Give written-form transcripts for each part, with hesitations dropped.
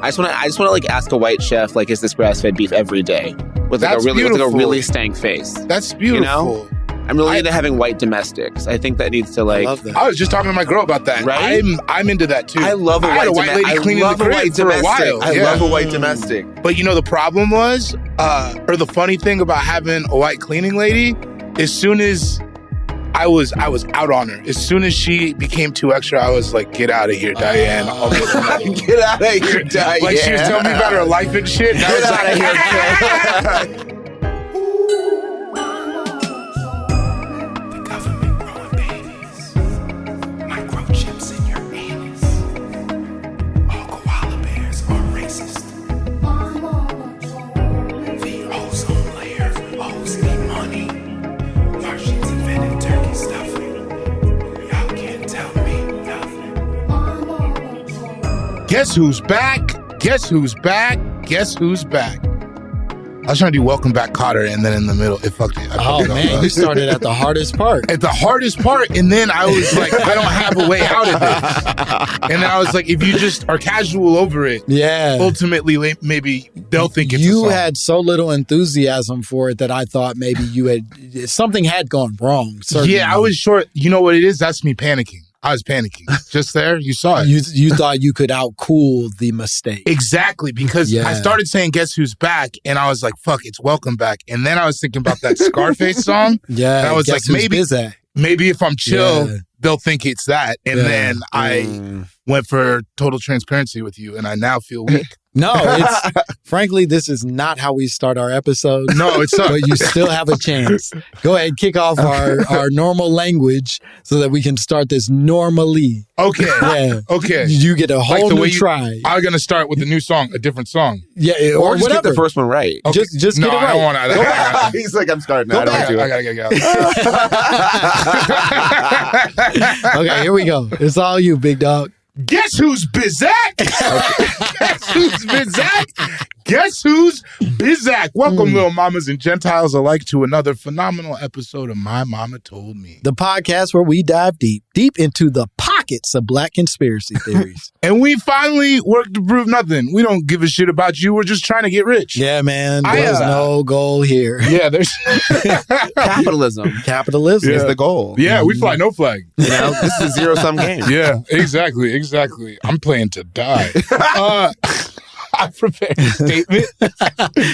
I just want to like ask a white chef, like, is this grass-fed beef every day? With like a really stank face. That's beautiful. You know? I'm really into having white domestics. I think that needs to like. I love that. I was just talking to my girl about that. Right? I'm into that too. I love a white lady cleaning the crib for a while. I love a white domestic. But you know the problem was, or the funny thing about having a white cleaning lady, as soon as I was out on her. As soon as she became too extra, I was like, "Get out of here, Diane." Get out of here, Diane. Like she was telling me about her life and shit. And I was out of here. Guess who's back? Guess who's back? Guess who's back? I was trying to do Welcome Back, Kotter, and then in the middle, it fucked it. Man, you started at the hardest part. At the hardest part, and then I was like, I don't have a way out of this. And then I was like, if you just are casual over it, ultimately, maybe they'll think it's a song. You had so little enthusiasm for it that I thought maybe something had gone wrong. Certainly. Yeah, I was short. You know what it is? That's me panicking. I was panicking. Just there, you saw it. You thought you could outcool the mistake. Exactly, because I started saying Guess Who's Back, and I was like, fuck, it's Welcome Back. And then I was thinking about that Scarface song. Yeah, and I was like, maybe if I'm chill, they'll think it's that. And then I went for total transparency with you, and I now feel weak. No, frankly, this is not how we start our episode. No, it's not. But you still have a chance. Go ahead, kick off our normal language so that we can start this normally. Okay. Yeah. Okay. You get a whole new try. I'm going to start with a new song, a different song. Yeah, or just whatever. get the first one right. Okay. Just get it right. I don't want to. He's like, I'm starting. I don't want to do it. I got to get out. Okay, here we go. It's all you, big dog. Guess who's Bizak? Guess who's Bizak? Guess who's Bizak? Welcome, little mamas and Gentiles alike, to another phenomenal episode of My Momma Told Me. The podcast where we dive deep into the pockets of Black conspiracy theories. And we finally work to prove nothing. We don't give a shit about you. We're just trying to get rich. Yeah, man. There's no goal here. Yeah, there's... Capitalism. Capitalism is the goal. Yeah, we fly no flag. You know, this is a zero-sum game. Yeah, exactly. I'm playing to die. I prepared a statement.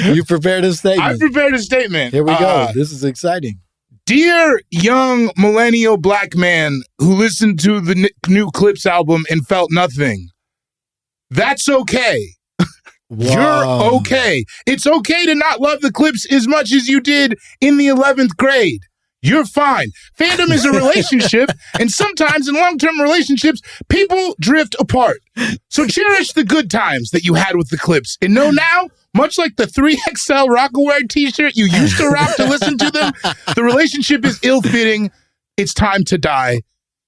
You prepared a statement? I prepared a statement. Here we go. This is exciting. Dear young millennial Black man who listened to the new Clipse album and felt nothing, that's okay. You're okay. It's okay to not love the Clipse as much as you did in the 11th grade. You're fine. Fandom is a relationship, and sometimes in long-term relationships, people drift apart. So cherish the good times that you had with the Clipse. And know now, much like the 3XL Rockaware t-shirt you used to rock to listen to them, the relationship is ill-fitting. It's time to die.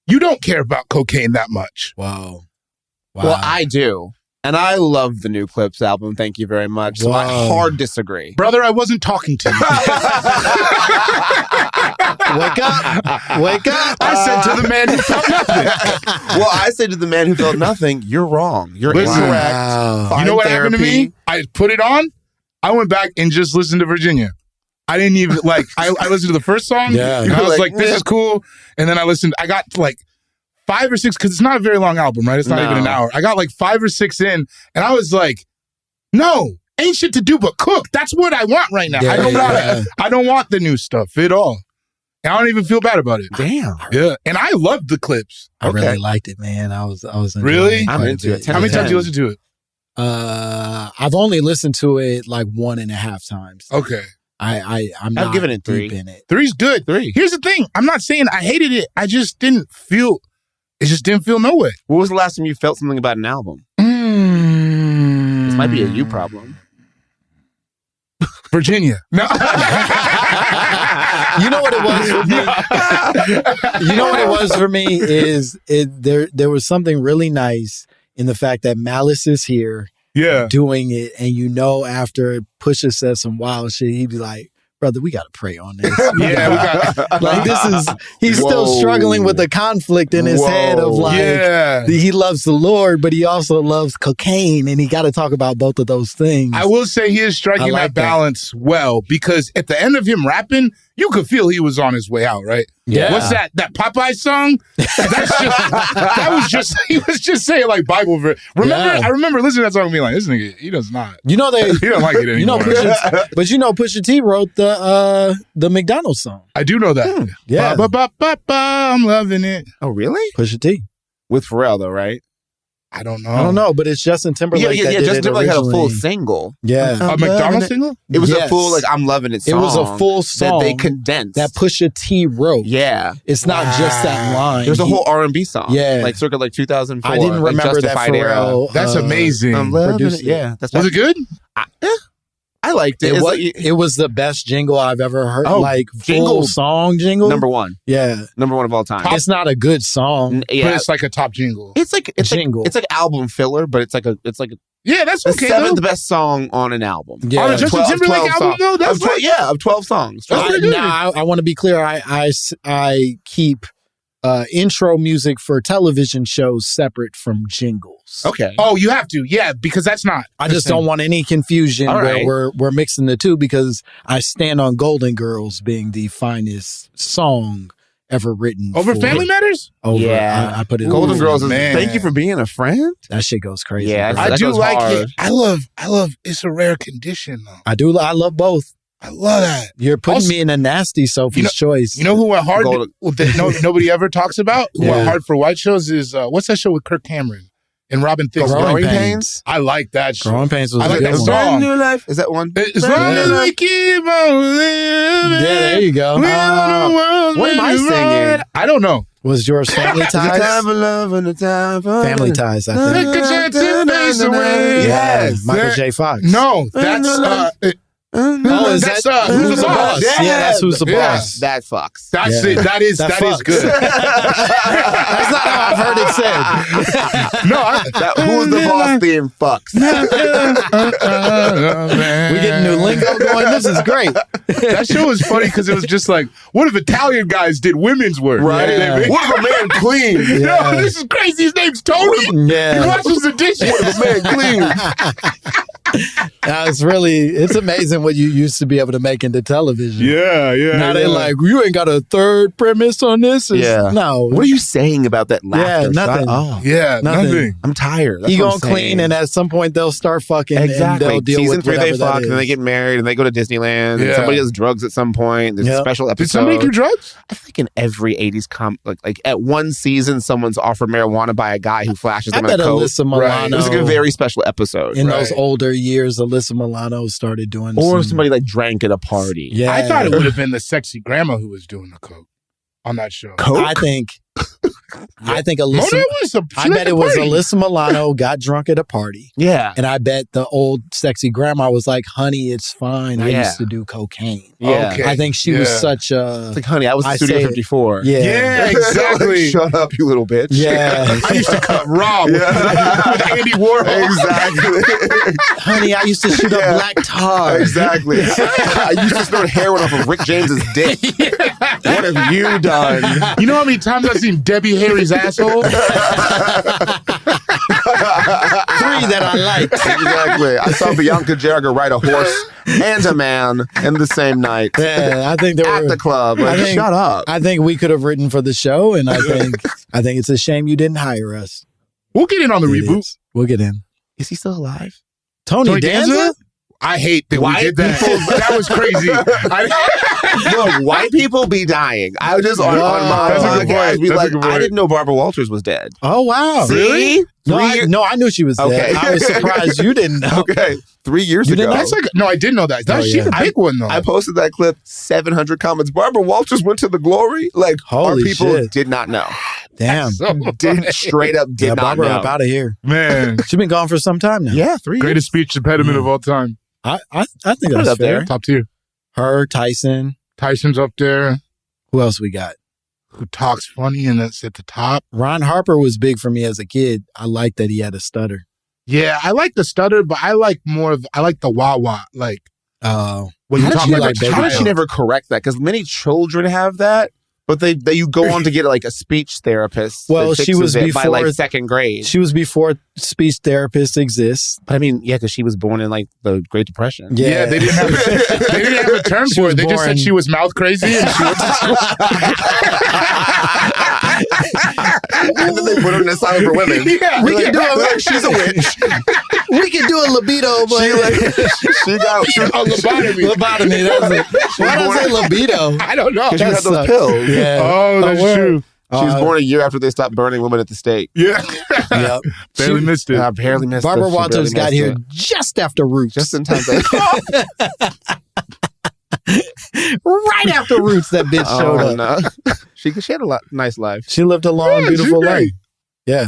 You don't care about cocaine that much. Wow. Well, I do. And I love the new Clipse album. Thank you very much. So I hard disagree. Brother, I wasn't talking to you. Wake up. Wake up. I said to the man who felt nothing. Well, I said to the man who felt nothing, you're wrong. You're incorrect. You know what happened to me? I put it on. I went back and just listened to Virginia. I didn't even, I listened to the first song. Yeah. And I was like, this is cool. And then I got 5 or 6, because it's not a very long album, right? It's not even an hour. I got 5 or 6 in, and I was like, no, ain't shit to do but cook. That's what I want right now. Yeah, I don't want the new stuff at all. And I don't even feel bad about it. Damn. Yeah. And I loved the Clipse. I really liked it, man. I was really? I'm into it. How many times did you listen to it? I've only listened to it 1.5 times. Okay. I've given it 3. Deep in it. 3's good. 3. Here's the thing. I'm not saying I hated it. I just didn't feel... It just didn't feel no way. What was the last time you felt something about an album? This might be a you problem. Virginia. No. You know what it was for me? You know what it was for me is there was something really nice in the fact that Malice is here doing it. And after Pusha says some wild shit, he'd be like, brother, we got to pray on this. Yeah, we got Like he's still struggling with the conflict in his head of like, he loves the Lord, but he also loves cocaine, and he got to talk about both of those things. I will say he is striking that balance well, because at the end of him rapping, you could feel he was on his way out, right? Yeah. What's that Popeye song? He was just saying like Bible verse. I remember listening to that song and being like, this nigga, he does not. You know he don't like it anymore. Pusha T wrote the McDonald's song. I do know that. Yeah. I'm loving it. Oh, really? Pusha T. With Pharrell, though, right? I don't know, but it's Justin Timberlake. Yeah. Justin Timberlake had a full single. Yeah. A McDonald's single? It was a full, like, I'm loving it song. It was a full song that they condensed. that Pusha T wrote. Yeah. It's not just that line. There's a whole R&B song. Yeah. Like, circa, like, 2004. I didn't remember that Pharrell. That's amazing. I'm loving it. Yeah. Was it good? I liked it. It was the best jingle I've ever heard. Oh, like jingle. full song jingle. Number one. Yeah. Number one of all time. It's not a good song. But it's like a top jingle. It's like jingle. It's like album filler, but it's like yeah, that's the okay. seventh best song on an album. Yeah. On a Justin Timberlake album, though? That's of 12 songs. I want to be clear. I keep intro music for television shows separate from jingles. Okay. Oh, you have to. Yeah, because that's not. I just don't want any confusion right. where we're mixing the two, because I stand on Golden Girls being the finest song ever written. Over Family Matters? Yeah. I put it Golden over. Girls is Man. Thank You for Being a Friend. That shit goes crazy. Yeah, bro. I do goes like hard. it. I love It's a Rare Condition, though. I love both. I love that. You're putting me in a nasty Sophie's Choice. You know who went hard that nobody ever talks about? Who went hard for white shows is, what's that show with Kirk Cameron and Robin Thicke? Growing Pains. I like that show. Growing Pains was I like a good that one. song. New Life. Is that one? As long as we keep on living. Yeah, there you go. What am I singing? I don't know. Was yours Family The time Ties? for love and the time for Family Ties, I think. Take a chance and face away. Yes. Michael J. Fox. No, that's Oh, is that's that Who's the Boss? Yeah, that's Who's the Yeah. Boss. That fucks. That's it. That is fucks. good. That's not how I've heard it said. No, That Who's the Boss theme fucks. We getting new lingo going. This is great. That show was funny because it was just like, what if Italian guys did women's work? Right? Yeah. What if a man cleans? Yeah. No, this is crazy. His name's Tony. Yeah. He washes the dishes. What if a man cleans? It's amazing what you used to be able to make into television. Yeah. Now they like, you ain't got a third premise on this? No. What are you saying about that laughter? nothing. Oh, Yeah, nothing. I'm tired. That's He what gonna I'm saying. clean, and at some point they'll start fucking. Exactly. And they'll deal Season with 3 they whatever fuck, that and then they is. get married, and they go to Disneyland, and Yeah. somebody does drugs at some point. There's a special episode. Did somebody do drugs? I think in every 80s like at one season, someone's offered marijuana by a guy who flashes I them in bet a coat. Alyssa Milano. It was like a very special episode. in those older years, Alyssa Milano started doing Or some, somebody like drank at a party. Yeah, I thought it would have been the sexy grandma who was doing the coke on that show. Coke? I think Alyssa. Mona was I bet it was Alyssa Milano got drunk at a party. Yeah. And I bet the old sexy grandma was like, honey, it's fine. I Yeah. used to do cocaine. Yeah. Okay. I think she was such a... It's like, honey, I was in I Studio say it. 54. Yeah. Yeah, exactly. Shut up, you little bitch. Yeah. I used to cut Rob with Andy Warhol. Exactly. Honey, I used to shoot up black tar. Exactly. I used to snort heroin off of Rick James's dick. What have you done? You know how many times I've seen Debbie Harry's asshole? 3 that I liked. Exactly. I saw Bianca Jagger ride a horse and a man in the same night. Yeah, I think there At were... the club. Like, shut up. I think we could have written for the show, and I think it's a shame you didn't hire us. We'll get in on the It reboot. is. We'll get in. Is he still alive? Tony Danza? I hate that White we did that. people- That was crazy. No, white people be dying. I was just on my That's a good podcast point. be That's a like, good I point. didn't know Barbara Walters was dead. Oh, wow. See? No, 3 years. I knew she was dead. Okay. I was surprised you didn't know. Okay. 3 years You ago. didn't know? That's like no, I didn't know that. She's yeah. a big one though. I posted that clip, 700 comments. Barbara Walters went to the glory. Like, our Holy people shit. did not know. Damn. Straight up did Yeah, not Barbara know. up out of here. Man, She's been gone for some time now. Yeah, 3 years. greatest speech impediment of all time. I think Put it that's up fair. there. Top tier. Her, Tyson. Tyson's up there. Who else we got? Who talks funny and that's at the top. Ron Harper was big for me as a kid. I liked that he had a stutter. Yeah, I like the stutter, but I like the wah wah. Like When How you talk about how did she never correct that? Because many children have that, but you go on to get like a speech therapist. Well, she was before by like second grade. She was before speech therapists exist. But I mean, yeah, because she was born in like the Great Depression. Yeah, they didn't have a term for it. They just said she was mouth crazy, and she went to school. And then they put her in an asylum for women. Yeah, we can do it. She's a witch. We can do a libido, but she got lobotomy. Lobotomy. That's it. Why did I say libido? I don't know. Because you had those pills. Yeah. Oh, that's true. She was born a year after they stopped burning women at the stake. Yeah. Yep. Barely missed it. Barely missed it. Barbara Walters got here just after Roots. Just in time. Right after Roots, that bitch showed up. No. She had a nice life. She lived a long, beautiful life. Yeah.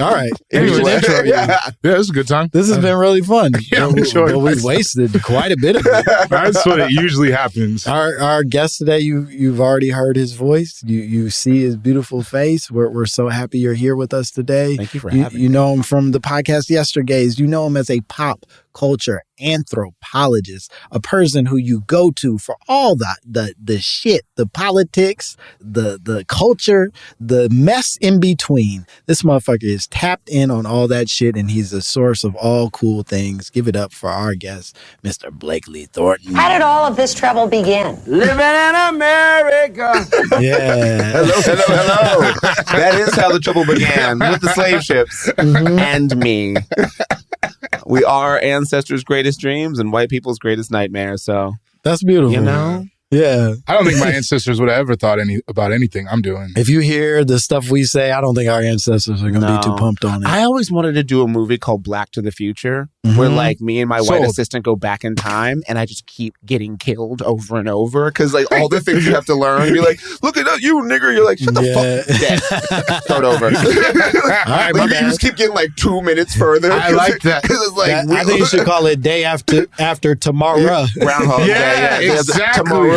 All right. Anyway, yeah, this is a good time. This has been really fun. Yeah, I'm sure. But we've wasted quite a bit of it. That's what it usually happens. Our guest today, you've already heard his voice. You see his beautiful face. We're so happy you're here with us today. Thank you for having me. You know him from the podcast Yestergays. You know him as a pop culture anthropologist, a person who you go to for all the shit, the politics, the culture, the mess in between. This motherfucker is tapped in on all that shit, and he's the source of all cool things. Give it up for our guest, Mr. Blakely Thornton. How did all of this trouble begin? Living in America. Yeah. Hello. That is how the trouble began, with the slave ships and me. We are ancestors' greatest dreams and white people's greatest nightmares. So that's beautiful. You know? Yeah. I don't think my ancestors would have ever thought about anything I'm doing. If you hear the stuff we say, I don't think our ancestors are going to be too pumped on it. I always wanted to do a movie called Black to the Future, where like me and my white assistant go back in time and I just keep getting killed over and over. Because like all the things you have to learn, you're like, look at that, you nigger. You're like, shut the fuck, dead. Start over. All right, like, you just keep getting like 2 minutes further. I like that. Because it's like, I think you should call it Day After Tomorrow. Groundhog yeah, Day. Yeah, exactly. Tomorrow.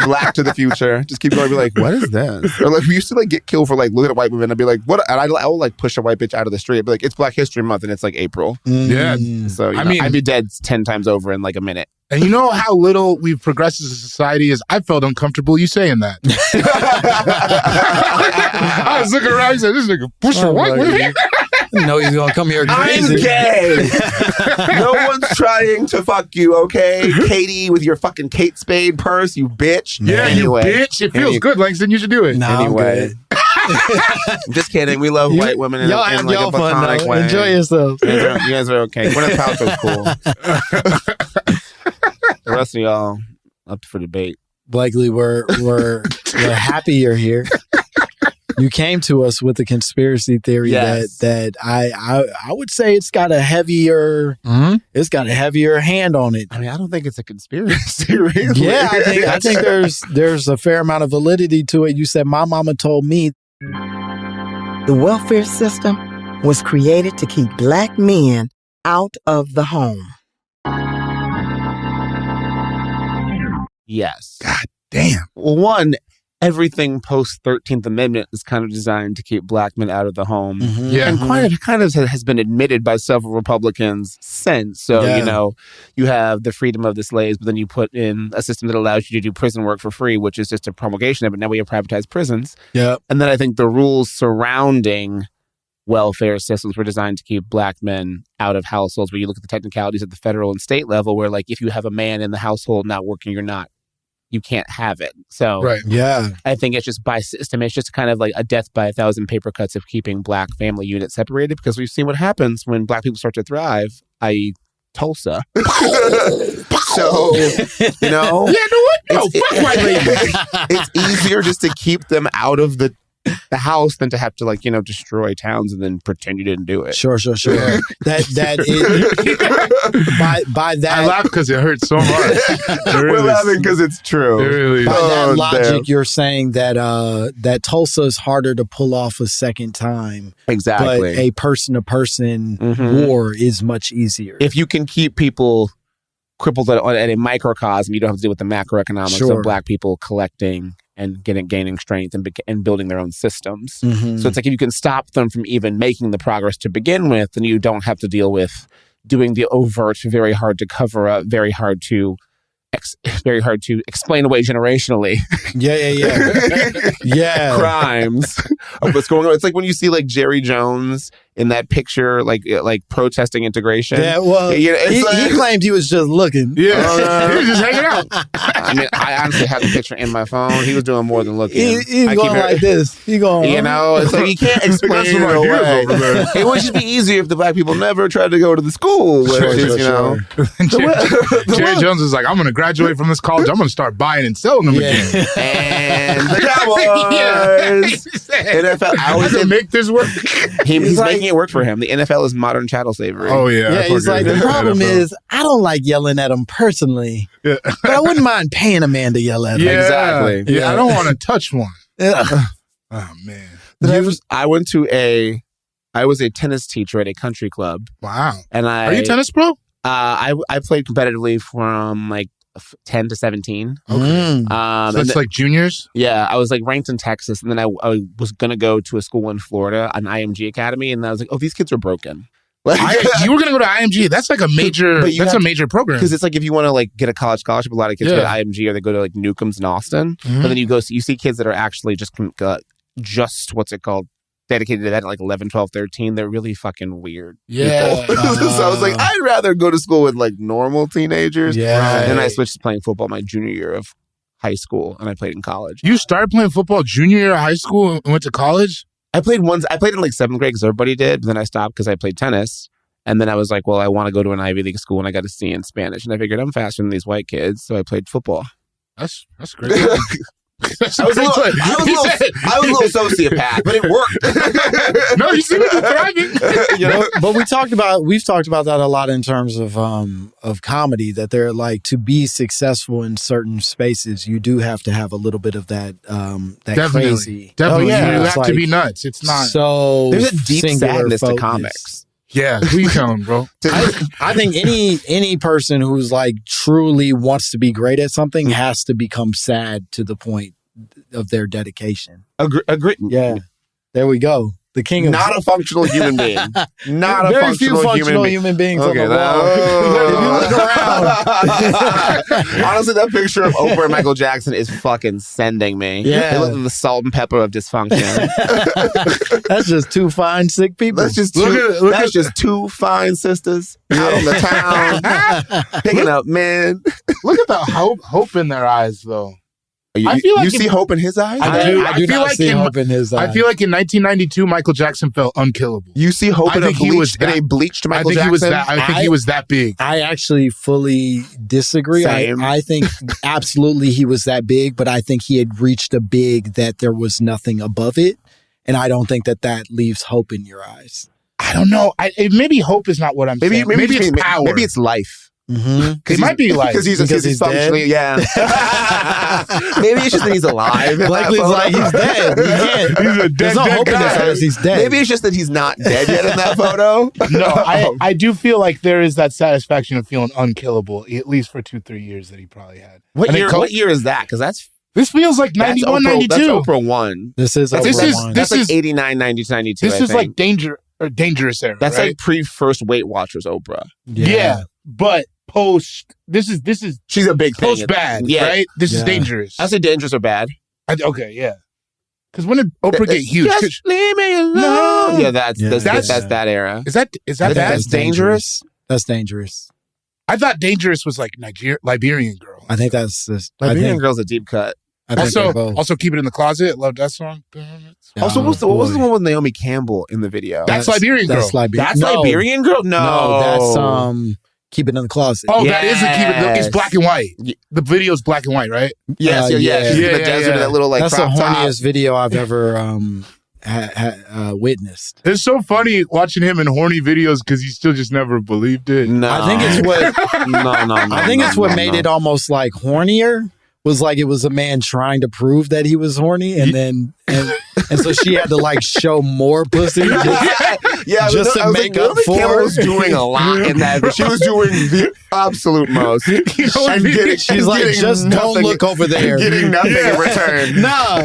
Black to the Future. Just keep going. Be like, what is this? Or like, we used to like get killed for like looking at white women. I'd be like, what? And I will like push a white bitch out of the street. I'd be like, it's Black History Month and it's like April. Yeah. So I mean, I'd be dead 10 times over in like a minute. And you know how little we've progressed as a society is? I felt uncomfortable you saying that. I was looking around and said, this nigga push a white woman. No, he's gonna come here crazy. I'm gay. No one's trying to fuck you, okay? Katie with your fucking Kate Spade purse, you bitch. Yeah, anyway, you bitch. It feels good, Langston. You should do it. No, anyway. I'm just kidding. We love white women in like a platonic way. Enjoy yourselves. You guys are okay. Gwyneth Paltrow's cool. The rest of y'all up for debate. Blakely, we're happy you're here. You came to us with a conspiracy theory that I would say it's got a heavier hand on it. I mean, I don't think it's a conspiracy, really. Yeah, I think there's a fair amount of validity to it. You said my mama told me. The welfare system was created to keep black men out of the home. Yes. God damn. Well, one, everything post 13th Amendment is kind of designed to keep black men out of the home. Yeah. And kind of has been admitted by several Republicans since. So, you know, you have the freedom of the slaves, but then you put in a system that allows you to do prison work for free, which is just a promulgation of it. Now we have privatized prisons. Yeah. And then I think the rules surrounding welfare systems were designed to keep black men out of households, where you look at the technicalities at the federal and state level, where like if you have a man in the household not working, you can't have it. So I think it's just by system. It's just kind of like a death by 1,000 paper cuts of keeping black family units separated, because we've seen what happens when black people start to thrive, i.e. Tulsa. So, you know. Yeah, no, what? No, fuck white ladies. It's easier just to keep them out of the house than to have to, like, you know, destroy towns and then pretend you didn't do it. Sure. Yeah. That is by that. I laugh because it hurts so much. We're laughing because it's true. It really by that logic, damn. You're saying that Tulsa is harder to pull off a second time. Exactly. But a person-to-person war is much easier. If you can keep people crippled at a microcosm, you don't have to deal with the macroeconomics of black people collecting and gaining strength and building their own systems. So it's like if you can stop them from even making the progress to begin with, then you don't have to deal with doing the overt, very hard to cover up, very hard to explain away generationally. Yeah. Crimes of what's going on. It's like when you see like Jerry Jones in that picture, like protesting integration. Yeah, well, he claimed he was just looking. Yeah, he was just hanging out. I mean, I honestly have the picture in my phone. He was doing more than looking. He's going like this. He going, it's like you can't explain it away. It would just be easier if the black people never tried to go to the school. Sure. Jerry Jones is like, I'm going to graduate from this college. I'm going to start buying and selling them again. And the Cowboys. NFL. I always make this work. He's making it work for him. The NFL is modern chattel slavery. Oh, yeah. Yeah, he's like, the problem is, I don't like yelling at him personally, but I wouldn't mind paying a man to yell at him. Yeah, exactly. Yeah, I don't want to touch one. Yeah. Oh, man. I was a tennis teacher at a country club. Wow. And Are you tennis pro? I played competitively from like 10 to 17. Okay. So it's like juniors? Yeah, I was like ranked in Texas, and then I was going to go to a school in Florida, an IMG academy, and I was like, oh, these kids are broken. You were going to go to IMG? That's like a major, a major program. Because it's like if you want to like get a college scholarship, a lot of kids go to IMG or they go to like Newcomb's in Austin. Mm-hmm. But then you see kids that are actually just what's it called? Dedicated to that at like 11, 12, 13. They're really fucking weird. Yeah. So I was like, I'd rather go to school with like normal teenagers. Yeah. Right. And I switched to playing football my junior year of high school, and I played in college. You started playing football junior year of high school and went to college? I played in like 7th grade because everybody did, but then I stopped because I played tennis. And then I was like, well, I want to go to an Ivy League school, and I got a C in Spanish. And I figured I'm faster than these white kids, so I played football. That's great. I was a little sociopath, but it worked. No, you seem to be thriving. But we've talked about that a lot in terms of comedy, that they're like, to be successful in certain spaces, you do have to have a little bit of that crazy. Definitely. Oh, yeah. You have to be nuts. It's not. So there's a deep sadness to comics. Yeah, who you telling, bro? I think any person who's like truly wants to be great at something has to become sad to the point of their dedication. Agree. Yeah, there we go. The king of not a functional human being. Not very a few functional human beings okay, on the wall. If you look around, honestly, that picture of Oprah and Michael Jackson is fucking sending me. Yeah, they look like the salt and pepper of dysfunction. That's just two fine sick people. That's just two fine sisters out on the town picking up men. Look at the hope in their eyes, though. I feel like you see hope in his eyes? I do not see hope in his eyes. I feel like in 1992, Michael Jackson felt unkillable. You see hope in a bleached Michael Jackson? I think he was that big. I actually fully disagree. I think absolutely he was that big, but I think he had reached a big that there was nothing above it. And I don't think that leaves hope in your eyes. I don't know. Maybe hope is not what I'm saying. Maybe it's power. Maybe it's life. Mm-hmm. It might be like because he's functionally dead? Yeah. Maybe it's just that he's alive. Blakely's like he's dead. He can't. He's a dead, There's no hope in his eyes. He's dead. Maybe it's just that he's not dead yet in that photo. No, I do feel like there is that satisfaction of feeling unkillable, at least for 2-3 years that he probably had. What year is that? Because this feels like 91, 92. That's Oprah 1. This is 89, 90, 92. This is like dangerous era. That's right? like pre-first Weight Watchers Oprah. Yeah, but post. This is she's a big post thing. bad, right? This is dangerous. I say dangerous or bad. Okay, yeah. Because when did Oprah get huge? Just leave me alone. No. Yeah, that's that era. Is that bad? That's dangerous. That's dangerous. I thought dangerous was like Liberian Girl. I think that's Liberian Girl's a deep cut. Also Keep It in the Closet. Love that song. Also, what was the one with Naomi Campbell in the video? That's Liberian Girl. That's Liberian Girl? No, that's Keep It in the Closet. Oh, that is a Keep It. It's black and white. The video's black and white, right? Yes, yeah. She's in the desert, that little like. That's the horniest video I've ever witnessed. It's so funny watching him in horny videos because he still just never believed it. No, I think it's what. No. I think it's what made it almost like hornier. Was like it was a man trying to prove that he was horny, and so she had to like show more pussy just to make up for. Campbell was doing a lot in that, but she was doing the absolute most. She's like, just don't look over there. Getting nothing in return. No,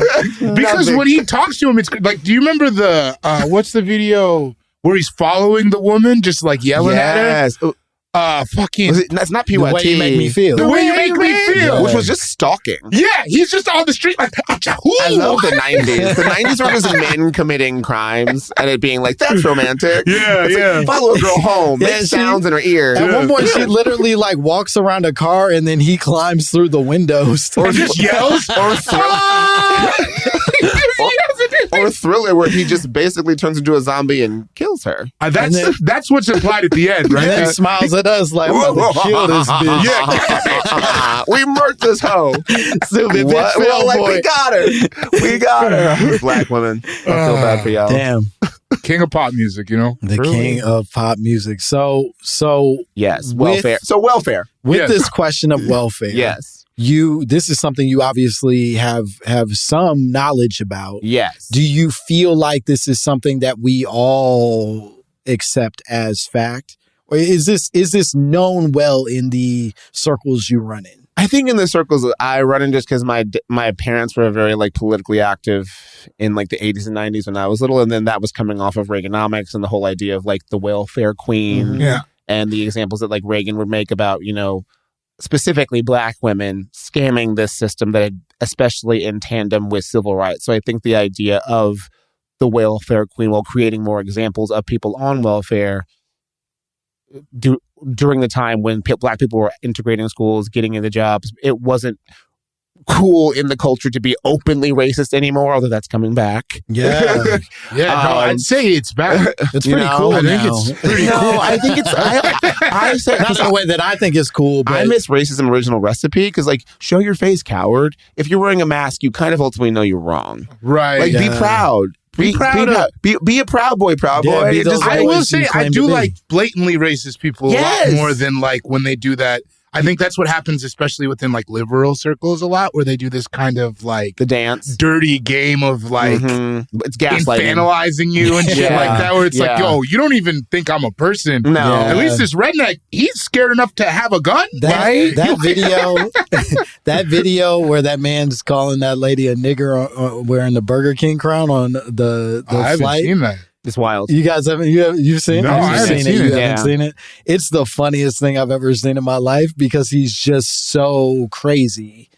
because when he talks to him, it's like, do you remember the what's the video where he's following the woman, just like yelling at her. Fucking. That's not The PYT. way you make me feel. The way you make me feel. Which was just stalking. Yeah, he's just on the street like, I love the 90s. The 90s were just men committing crimes and it being like, that's romantic. Yeah, It's yeah. Like, follow a girl home. Make sounds in her ear. At one point, she literally like walks around a car and then he climbs through the windows. Or just yells. Or Thriller, where he just basically turns into a zombie and kills her. That's what's implied at the end, right? And then smiles at us like, I'm about to kill this bitch. Yeah. We murked this hoe. Stupid bitch. What? Well, like, boy. we got her. We got her. Black women. I feel bad for y'all. Damn. King of pop music, you know? The king of pop music. So Yes, welfare. Welfare. with Yes. this question of welfare. Yes. This is something you obviously have some knowledge about. Yes. Do you feel like this is something that we all accept as fact? Or is this known well in the circles you run in? I think in the circles that I run in, just because my parents were very like politically active in like the 80s and 90s when I was little, and then that was coming off of Reaganomics and the whole idea of like the welfare queen and the examples that like Reagan would make about, you know, specifically Black women scamming this system that had, especially in tandem with civil rights. So I think the idea of the welfare queen, while creating more examples of people on welfare during the time when Black people were integrating schools, getting into jobs, it wasn't cool in the culture to be openly racist anymore, although that's coming back. Yeah. I'd say it's back. It's pretty cool I think now. it's pretty cool. No, I think it's I say Not in a way that I think is cool, but I miss racism original recipe because, like, show your face, coward. If you're wearing a mask, you kind of ultimately know you're wrong. Right. Like, be proud. Be a proud boy, proud Yeah, boy. be those I boys will you say, I claim do to be. like blatantly racist people a lot more than like when they do that. I think that's what happens, especially within like liberal circles a lot, where they do this kind of like the dance, dirty game of like it's gaslighting, infantilizing you and shit like that, where it's like, yo, you don't even think I'm a person. No. At least this redneck, he's scared enough to have a gun, right? That video, that video where that man's calling that lady a nigger wearing the Burger King crown on the I haven't flight. seen that. It's wild. You guys you've seen No, it? I haven't seen it. You haven't seen it? It's the funniest thing I've ever seen in my life because he's just so crazy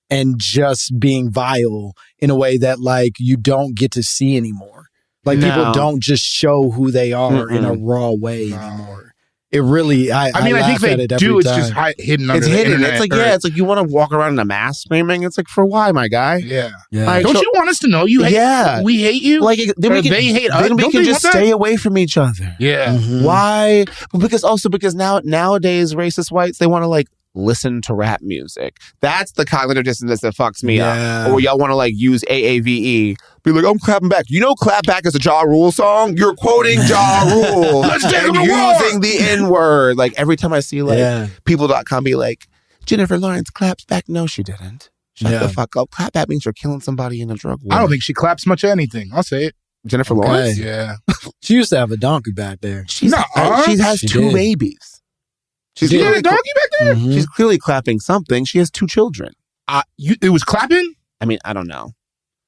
and just being vile in a way that like you don't get to see anymore. Like people don't just show who they are in a raw way anymore. It really, I mean, I think they do. It's just hidden under It's the hidden. internet. It's like, it's like you want to walk around in a mask screaming. It's like, for why, my guy? Yeah. Like, Don't you want us to know you hate we hate you? Like, then we can, they hate us. Then we Don't can they just want that? stay away from each other. Yeah. Why? Well, because nowadays racist whites, they want to like listen to rap music. That's the cognitive dissonance that fucks me up. Or y'all want to like use AAVE. Be like, I'm clapping back. You know, clap back is a Ja Rule song. You're quoting Ja Rule and using the N word. Like every time I see like people.com be like, Jennifer Lawrence claps back. No, she didn't. Shut the fuck up. Clap back means you're killing somebody in a drug war. I don't think she claps much of anything. I'll say it. Jennifer Lawrence? Yeah. She used to have a donkey back there. She has two babies. She's got a donkey back there? She's clearly clapping something. She has 2 children. It was clapping? I mean, I don't know.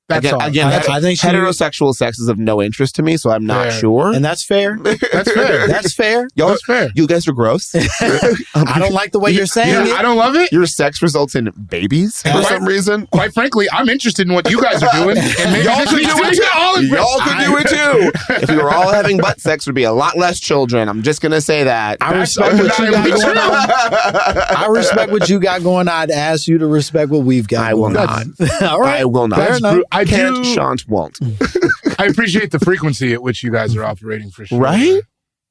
That's all. Again, I think heterosexual sex is of no interest to me, so I'm not sure. And that's fair. That's fair. That's fair. That's fair. You guys are gross. I don't like the way you're saying it. I don't love it. Your sex results in babies for some reason. Quite frankly, I'm interested in what you guys are doing. And maybe Y'all could do it too. Y'all could do it too. If we were all having butt sex, there'd be a lot less children. I'm just gonna say that. I respect what you got going on. I respect what you got going on. I'd ask you to respect what we've got. I will not. All right. I will not. Fair enough. I Can't, do. shan't, won't. I appreciate the frequency at which you guys are operating for sure. Right?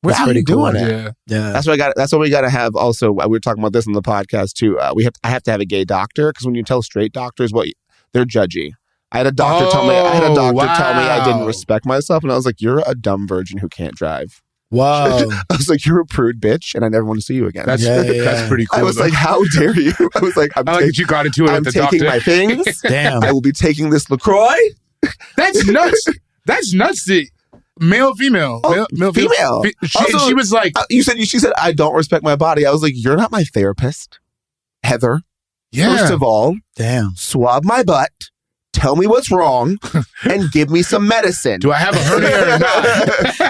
We're That's out pretty doing cool. it. Yeah. That's what we got to have. Also, we were talking about this on the podcast too. I have to have a gay doctor because when you tell straight doctors they're judgy. I had a doctor tell me I didn't respect myself, and I was like, "You're a dumb virgin who can't drive." Wow. I was like, "You're a prude bitch, and I never want to see you again." That's pretty cool. I was like, "How dare you?" I was like, I like that you got into it I'm with the taking doctor. my things. Damn. I will be taking this LaCroix. That's nuts. That's nuts. Male, female. Male, female. She was like, she said, I don't respect my body. I was like, you're not my therapist, Heather. yeah. First of all, Damn. swab my butt, tell me what's wrong and give me some medicine. Do I have a hernia or not?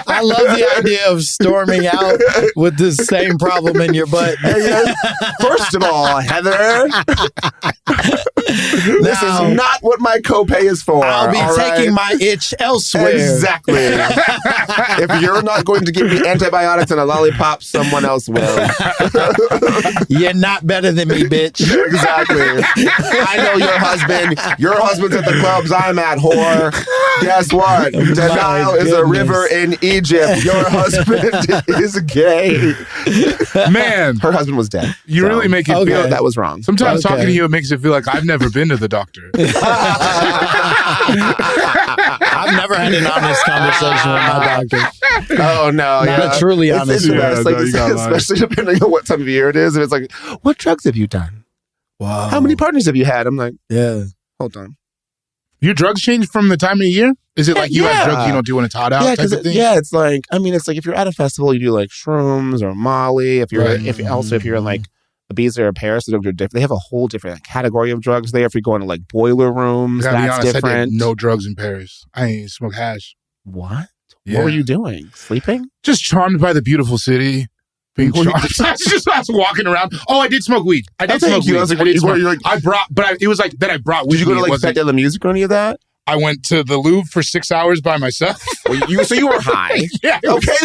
I love the idea of storming out with the same problem in your butt. First of all, Heather, this is not what my copay is for. I'll be taking my itch elsewhere. Exactly. If you're not going to give me antibiotics and a lollipop, someone else will. You're not better than me, bitch. Exactly. I know your husband. Your husband's at the clubs I'm at, whore. Guess what? The Nile is a river in Egypt. Your husband is gay. Man. Her husband was dead. You really make it feel that was wrong. Sometimes talking to you, it makes it feel like I've never been to the doctor. I've never had an honest conversation with my doctor. Oh, no. Not a truly honest one. one. Especially depending on what time of year it is. And it's like, what drugs have you done? Wow. How many partners have you had? I'm like, yeah. Hold on. Your drugs change from the time of year? Is it like you have drugs you don't do when it's hot out type of thing? It's like, I mean, it's like if you're at a festival, you do like shrooms or Molly. If you're if you're in like Ibiza or Paris, the drugs are different. They have a whole different category of drugs there. If you go into like boiler rooms, I gotta that's be honest, different. I did no drugs in Paris. I ain't smoke hash. What? Yeah. What were you doing? Sleeping? Just charmed by the beautiful city. Being charmed. I was walking around. Oh, I did smoke weed. I did smoke weed. It was like that I brought weed. Did you go to like Fête de la Musique or any of that? I went to the Louvre for 6 hours by myself. So you were high? Yeah. Okay,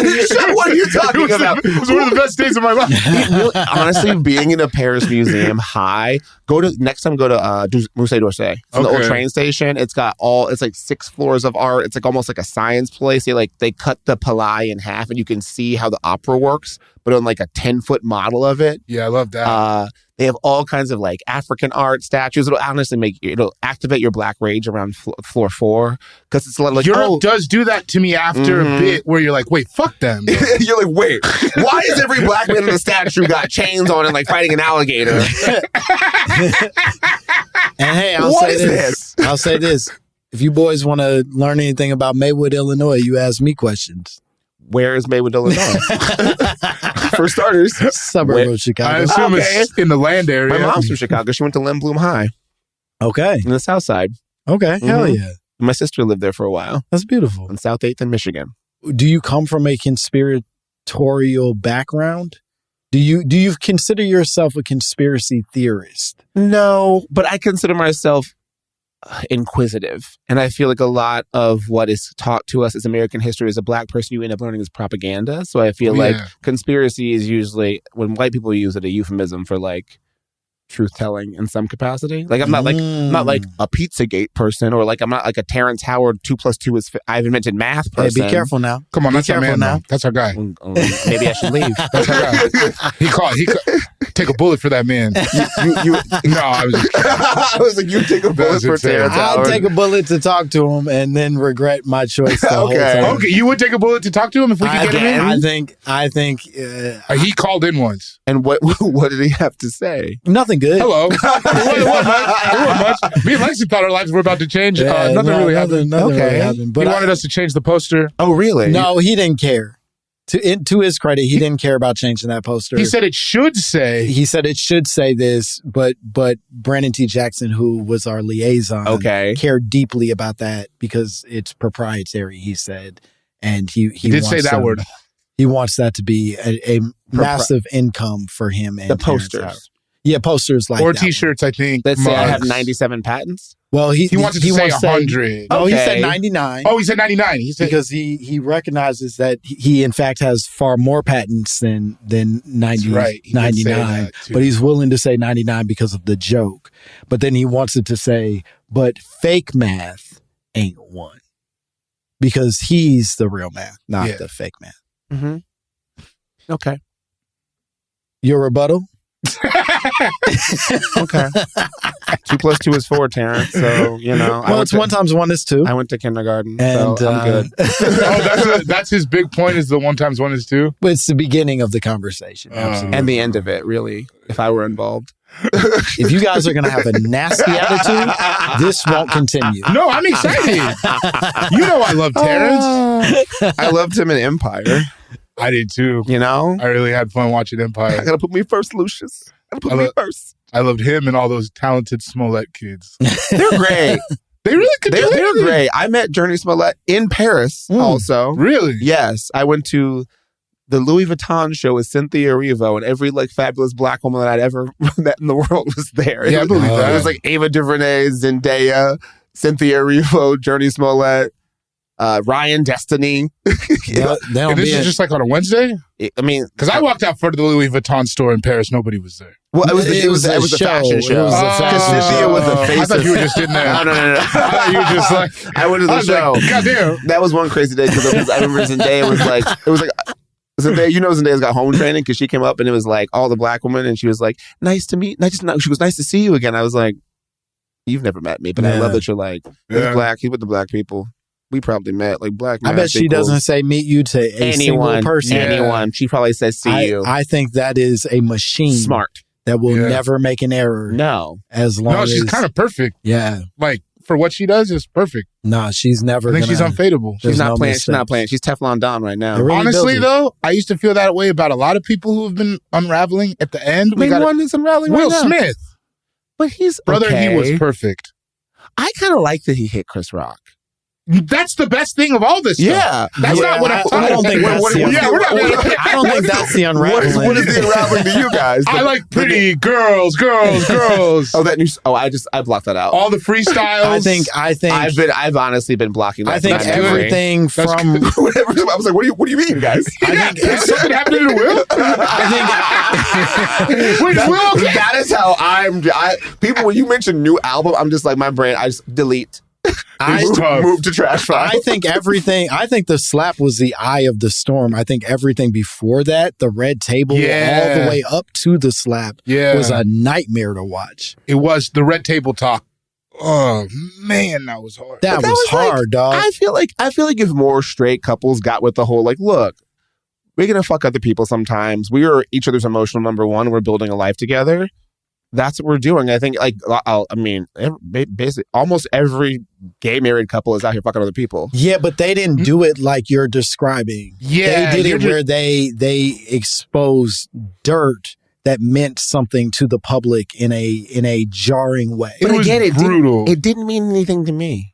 what are you talking about? It was one of the best days of my life. Honestly, being in a Paris museum high, next time go to Musée d'Orsay. It's the old train station. It's got it's like 6 floors of art. It's like almost like a science place. They cut the Palais in half and you can see how the opera works, but on like a 10-foot model of it. Yeah, I love that. They have all kinds of like African art statues. It'll honestly it'll activate your black rage around floor 4 because it's a lot like Europe does do that to me after a bit where you're like, wait, fuck them. You're like, wait, why is every black man in the statue got chains on and like fighting an alligator? And hey, I'll say this. If you boys want to learn anything about Maywood, Illinois, you ask me questions. Where is Maywood, Illinois? For starters. Suburb of Chicago. I assume it's in the land area. My mom's from Chicago. She went to Lindblom High. Okay. In the South Side. Okay. Hell yeah. My sister lived there for a while. That's beautiful. In South 8th in Michigan. Do you come from a conspiratorial background? Do you consider yourself a conspiracy theorist? No, but I consider myself inquisitive. And I feel like a lot of what is taught to us as American history as a black person, you end up learning is propaganda. So I feel like conspiracy is usually, when white people use it, a euphemism for like truth telling in some capacity. Like I'm not like a Pizzagate person, or like I'm not like a Terrence Howard 2 + 2 is I've invented math person. Hey, be careful now. Come on, that's our man now. That's our guy. Maybe I should leave. That's our guy. He called. Take a bullet for that man. No, I was like, you take a bullet for Terrence Howard. I'll take a bullet to talk to him and then regret my choice the whole time. Okay, you would take a bullet to talk to him if we could get him in? I think he called in once. And what did he have to say? Nothing good. Hello. It wasn't much. Me and Langston thought our lives were about to change. Nothing really happened. Nothing really happened. But he wanted us to change the poster. Oh, really? No, he didn't care. To his credit, he didn't care about changing that poster. He said it should say. He said it should say this, but Brandon T. Jackson, who was our liaison, cared deeply about that because it's proprietary, he said. And he did say that word. He wants that to be a massive income for him and the posters. Yeah, posters like or that T-shirts, I think. Let's say I have 97 patents. Well, he wants to say 100. No, he said 99. Oh, he said 99. He said because he recognizes that he in fact has far more patents than 90, right. 99. But he's willing to say 99 because of the joke. But then he wants it to say, but fake math ain't one. Because he's the real math, not the fake math. Mm-hmm. Okay. Your rebuttal? Okay. 2 + 2 is 4, Terrence. So, Well, it's 1 times 1 is 2. I went to kindergarten, and so I'm good. That's his big point, is the 1 times 1 is 2? But it's the beginning of the conversation. And the end of it, really, if I were involved. If you guys are going to have a nasty attitude, this won't continue. No, I'm excited. I love Terrence. I loved him in Empire. I did too. I really had fun watching Empire. I gotta put me first, Lucius. I gotta put me first. I loved him and all those talented Smollett kids. They're great. They really could do They were anything. great. I met Journey Smollett in Paris also. Really? Yes. I went to the Louis Vuitton show with Cynthia Erivo, and every like fabulous black woman that I'd ever met in the world was there. Yeah, I believe that. It was like Ava DuVernay, Zendaya, Cynthia Erivo, Journey Smollett, Ryan Destiny. And this is just like on a Wednesday? I mean, because I walked out for the Louis Vuitton store in Paris. Nobody was there. Well, it was a fashion show. Because Cynthia was the face. I thought you were just in there. No. I thought you were just like, I went to the show. Like, goddamn. That was one crazy day because I remember Zendaya was like, Zendaya, you know, Zendaya's got home training because she came up and it was like all the black women and she was like, nice to meet. She was nice to see you again. I was like, you've never met me, but I love that you're like, he's black. He's with the black people. We probably met like black men. I bet she doesn't say meet you to a single person. Anyone. She probably says see you. I think that is a machine. Smart. That will never make an error. No. As long as... No, she's kind of perfect. Yeah. Like, for what she does, is perfect. No, she's never I think she's unfadable. She's not playing. She's not playing. She's Teflon Don right now. Really honestly, though, I used to feel that way about a lot of people who have been unraveling at the end. One is unraveling Will right now. Smith. But he's Brother, okay. he was perfect. I kind of like that he hit Chris Rock. That's the best thing of all this stuff. Yeah. That's not what I'm talking about. I don't think that's the unraveling. What is the unraveling to you guys? I like pretty girls. Oh, that new. I blocked that out. All the freestyles. I think I've honestly been blocking that. I think everything from whatever. I was like, what do you mean, guys? I think something happened to Will. That is how people, when you mention new album, I'm just like, my brain, I just delete. Move to trash file. I think the slap was the eye of the storm. I think everything before that, the red table all the way up to the slap was a nightmare to watch. It was the red table talk. Oh man, that was hard. That was hard, dog. I feel like if more straight couples got with the whole like, look, we're gonna fuck other people sometimes. We are each other's emotional number one. We're building a life together. That's what we're doing. I think, basically, almost every gay married couple is out here fucking other people. Yeah, but they didn't do it like you're describing. Yeah, they did it where they exposed dirt that meant something to the public in a jarring way. But again, it brutal. It didn't mean anything to me.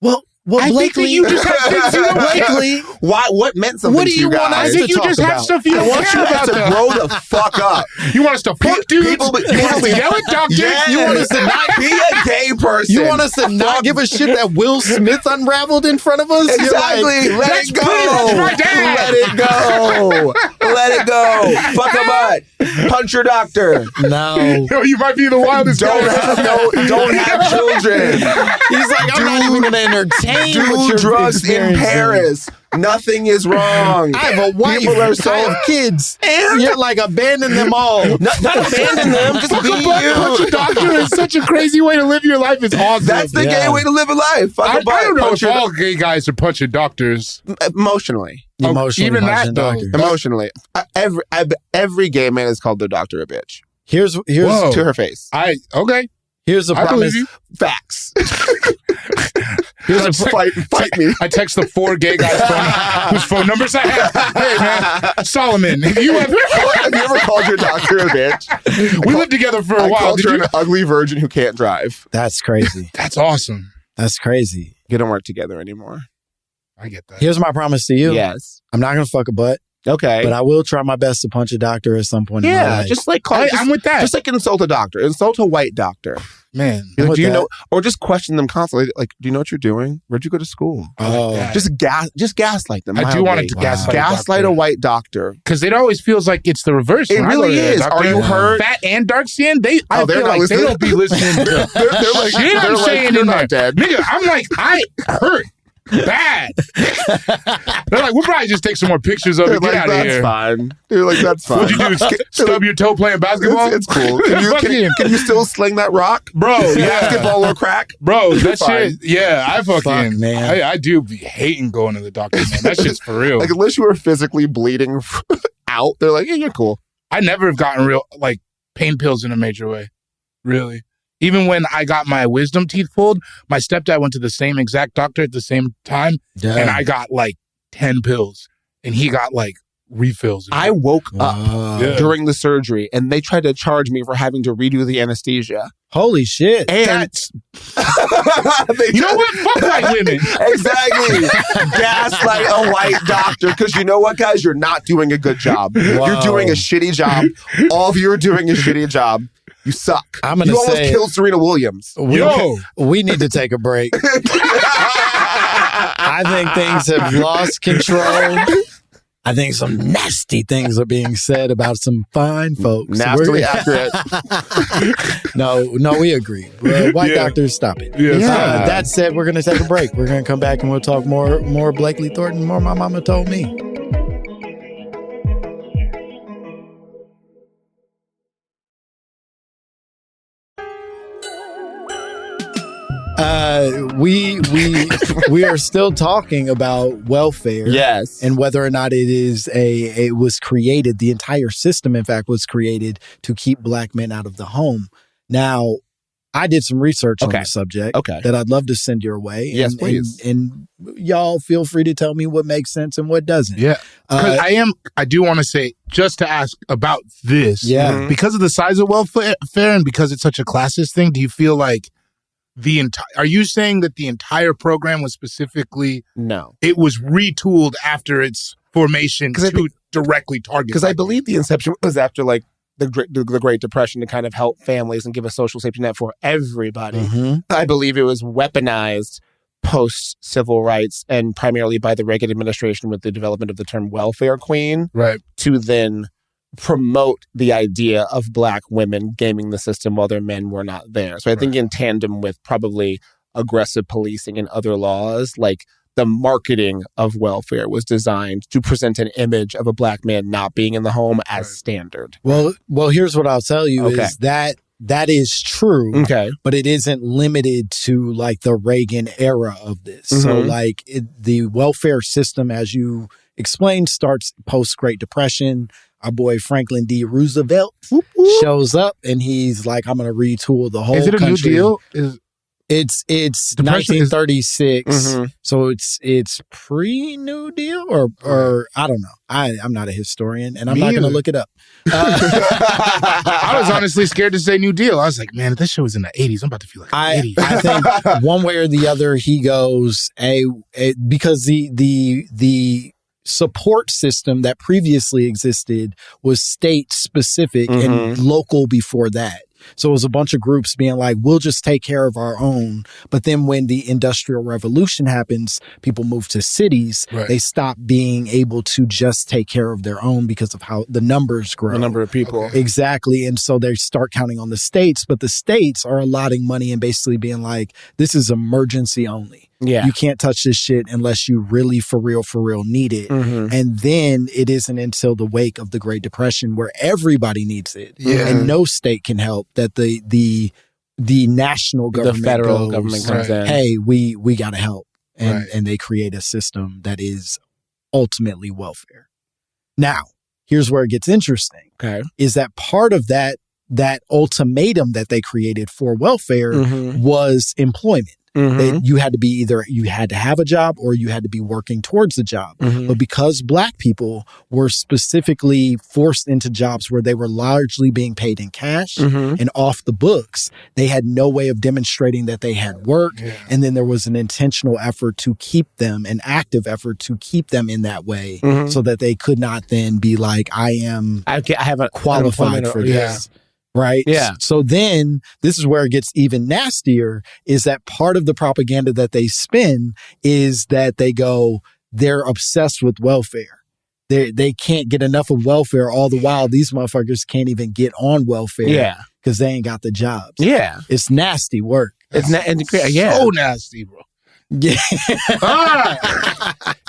Well, I think that you just have things you don't Blakely, why? What meant something? What do to you guys? want us I to think you talk just have about? stuff you I don't want care you about. to grow the fuck up. You want us to fuck dudes? People, you want us to yell at doctors? Yes. You want us to not be a gay person. You want us to not give a shit that Will Smith unraveled in front of us? Exactly. Like, Let it go. That's my dad. Let it go. Let it go. Fuck a butt. Punch your doctor. No. Yo, you might be the wildest Don't guy. don't have children. He's like, I'm not even going to entertain what Do you're drugs in experiencing. Paris. Nothing is wrong. I have a wife. People are so I have kids. And You're like, abandon them all. not abandon them. Just be Punch a you. doctor is such a crazy way to live your life. It's awesome. That's the gay way to live a life. Fuck I a butt. don't know Punch if your all gay guys are punching doctors. emotionally. Emotionally even that, punching though. doctors. Emotionally. Every gay man has called their doctor a bitch. Here's Whoa. To her face. here's the I believe promise. you. Facts. Here's a fight me. I text the 4 gay guys whose phone numbers I have. Hey man, Solomon, have you ever called your doctor a bitch? We lived together for a I while. called Did her you? an ugly virgin who can't drive. That's crazy. That's awesome. That's crazy. We don't work together anymore. I get that. Here's my promise to you. Yes. I'm not going to fuck a butt, Okay. but I will try my best to punch a doctor at some point in my life. just like call. I'm with that. Just like insult a doctor. Insult a white doctor. Man, Be like, with do you that. know? Or just question them constantly. Like, do you know what you're doing? Where'd you go to school? Oh, that. Just gaslight them. I do want it to mildly. gaslight a gaslight a doctor. white doctor. because it always feels like it's the reverse. It When I really go to the is. doctor, Are you hurt? Fat and dark skin, I Oh, they're feel not like listening. they don't be listening to They're like, shit I'm they're like, saying you're in not there. dead. Nigga, I'm like, I hurt bad. They're like, we'll probably just take some more pictures of They're it. Get like, out of that's here. fine. They're like, that's fine. What'd you do? Stub your toe playing basketball? It's cool. Can you still sling that rock? Bro, yeah. Basketball or crack? Bro, You're that fine. shit, yeah, I fucking, man. I do be hating going to the doctor, man. That shit's for real. Like, unless you were physically bleeding out, they're like, yeah, you're cool. I never have gotten real, like, pain pills in a major way. Really. Even when I got my wisdom teeth pulled, my stepdad went to the same exact doctor at the same time, and I got like 10 pills, and he got like refills. I woke up Yeah. during the surgery and they tried to charge me for having to redo the anesthesia. Holy shit. And That's, you know what? Fuck white women. Exactly. Gaslight a white doctor. Because you know what, guys? You're not doing a good job. You're doing a shitty job. All of you are doing a shitty job. You suck. I'm gonna you almost say- killed Serena Williams. We need to take a break. I think things have lost control. I think some nasty things are being said about some fine folks. Nastily accurate. No, we agree. White doctors, stop it. Yeah. That said, we're going to take a break. We're going to come back and we'll talk more Blakely Thornton, more My Mama Told Me. We are still talking about welfare. Yes. And whether or not it was created, the entire system, in fact, was created to keep black men out of the home. Now, I did some research on the subject that I'd love to send your way. Yes, please. And y'all feel free to tell me what makes sense and what doesn't. Yeah. Because I do want to say, just to ask about this. Yeah. Because of the size of welfare and because it's such a classist thing, do you feel like are you saying that the entire program was specifically, No. it was retooled after its formation to directly target? Because I believe the inception was after like the Great Depression to kind of help families and give a social safety net for everybody. Mm-hmm. I believe it was weaponized post-civil rights and primarily by the Reagan administration with the development of the term welfare queen, right, to then promote the idea of black women gaming the system while their men were not there. So I think in tandem with probably aggressive policing and other laws, like the marketing of welfare was designed to present an image of a black man not being in the home as standard. Well, here's what I'll tell you is that is true. Okay. But it isn't limited to like the Reagan era of this. Mm-hmm. So like the welfare system, as you explained, starts post Great Depression. Our boy Franklin D. Roosevelt shows up and he's like, I'm going to retool the whole country. Is it a New Deal? It's Depression 1936, so it's pre-New Deal or I don't know. I'm not a historian, and I'm not going to look it up. I was honestly scared to say New Deal. I was like, man, if this show was in the 80s, I'm about to feel like an idiot. I think one way or the other, he goes because the support system that previously existed was state specific and local before that. So it was a bunch of groups being like, we'll just take care of our own. But then when the Industrial Revolution happens, people move to cities. Right. They stop being able to just take care of their own because of how the numbers grow. The number of people. Okay. Exactly. And so they start counting on the states, but the states are allotting money and basically being like, this is emergency only. Yeah. You can't touch this shit unless you really, for real need it. And then it isn't until the wake of the Great Depression where everybody needs it. Yeah. And no state can help that the national government, the federal goes, government comes in. hey, we got to help. And, Right. and they create a system that is ultimately welfare. Now, here's where it gets interesting. Okay. Is that part of that ultimatum that they created for welfare was employment. That you had to be you had to have a job or you had to be working towards a job. But because black people were specifically forced into jobs where they were largely being paid in cash and off the books, they had no way of demonstrating that they had work. Yeah. And then there was an intentional effort to keep them, an active effort to keep them in that way so that they could not then be like, I have a qualified for this. Right? Yeah. So then this is where it gets even nastier, is that part of the propaganda that they spin is that they go, they're obsessed with welfare. They can't get enough of welfare, all the while these motherfuckers can't even get on welfare. Yeah. Because they ain't got the jobs. Yeah. It's nasty work. It's So nasty, bro. Yeah.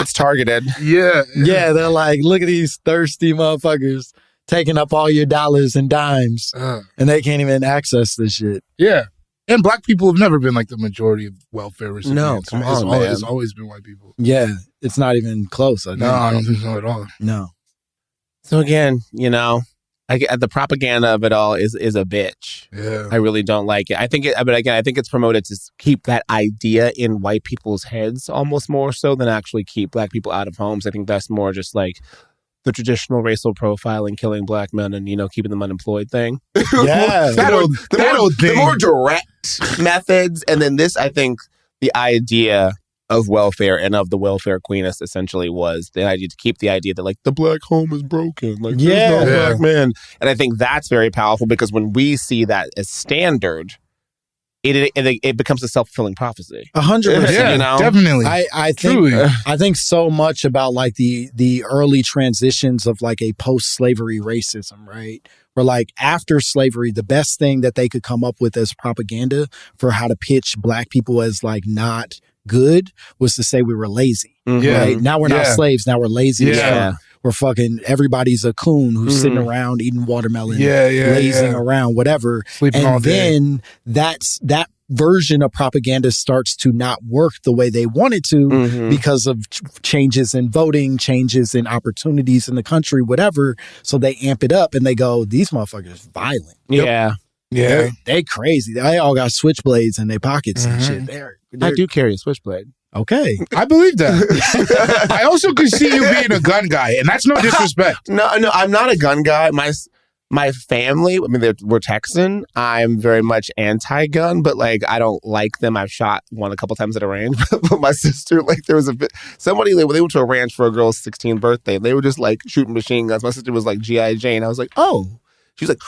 It's targeted. Yeah. Yeah, they're like, look at these thirsty motherfuckers taking up all your dollars and dimes, and they can't even access this shit. Yeah. And black people have never been like the majority of welfare recipients. No, come on, man. It's always been white people. Yeah, it's not even close. I think. No, I don't think so at all. No. So again, the propaganda of it all is a bitch. Yeah. I really don't like it. I think it's promoted to keep that idea in white people's heads almost more so than actually keep black people out of homes. I think that's more just like the traditional racial profiling, killing black men, and keeping them unemployed thing. Yeah, the more direct methods, and then this, I think, the idea of welfare and of the welfare queeness essentially was the idea to keep the idea that like the black home is broken, like there's no black man, and I think that's very powerful because when we see that as standard, it becomes a self-fulfilling prophecy. 100%. Yeah, definitely. I think so much about like the early transitions of like a post-slavery racism, right? Where like after slavery, the best thing that they could come up with as propaganda for how to pitch black people as like not good was to say we were lazy. Right? Now we're not slaves. Now we're lazy. Yeah. We're fucking, everybody's a coon who's sitting around eating watermelon, lazing around, whatever. Sleeping all day. And that version of propaganda starts to not work the way they want it to because of changes in voting, changes in opportunities in the country, whatever. So they amp it up and they go, these motherfuckers violent. Yeah. Yeah. They crazy. They all got switchblades in their pockets and shit. They're I do carry a switchblade. okay. I believe that. I also could see you being a gun guy, and that's no disrespect. No, I'm not a gun guy. My family, I mean, we're Texan. I'm very much anti-gun, but like I don't like them. I've shot one a couple times at a range. But my sister, like there was somebody, they went to a ranch for a girl's 16th birthday. They were just like shooting machine guns. My sister was like G.I. Jane. I was like, oh. She was like,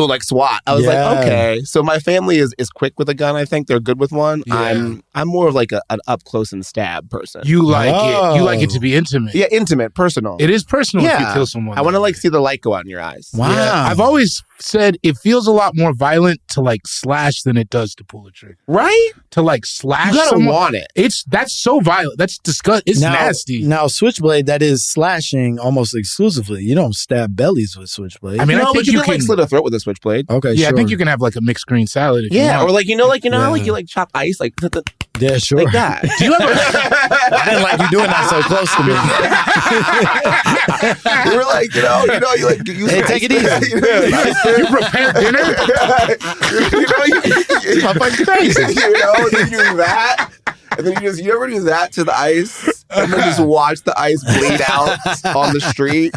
like SWAT. I was like, okay. So my family is quick with a gun. I think they're good with one. Yeah. I'm more of like an up close and stab person. You like it. You like it to be intimate. Yeah, intimate, personal. It is personal if you kill someone. I want to like see the light go out in your eyes. Wow. Yeah. I've always said it feels a lot more violent to like slash than it does to pull a trigger. Right? To like slash you gotta someone. Want it. That's so violent. That's disgusting. It's nasty. Now, switchblade, that is slashing almost exclusively. You don't stab bellies with switchblade. I mean, I think you can like slit a throat with a switchblade. Okay, yeah, sure. I think you can have like a mixed green salad. If you want. Or like how like you like chop ice like. Yeah, sure. Like that. Do you ever? I didn't like you doing that so close to me. You were like, you like. Hey, take it easy. You prepare dinner. I'm fucking crazy. Then you do that, and then you ever do that to the ice, and then just watch the ice bleed out on the street.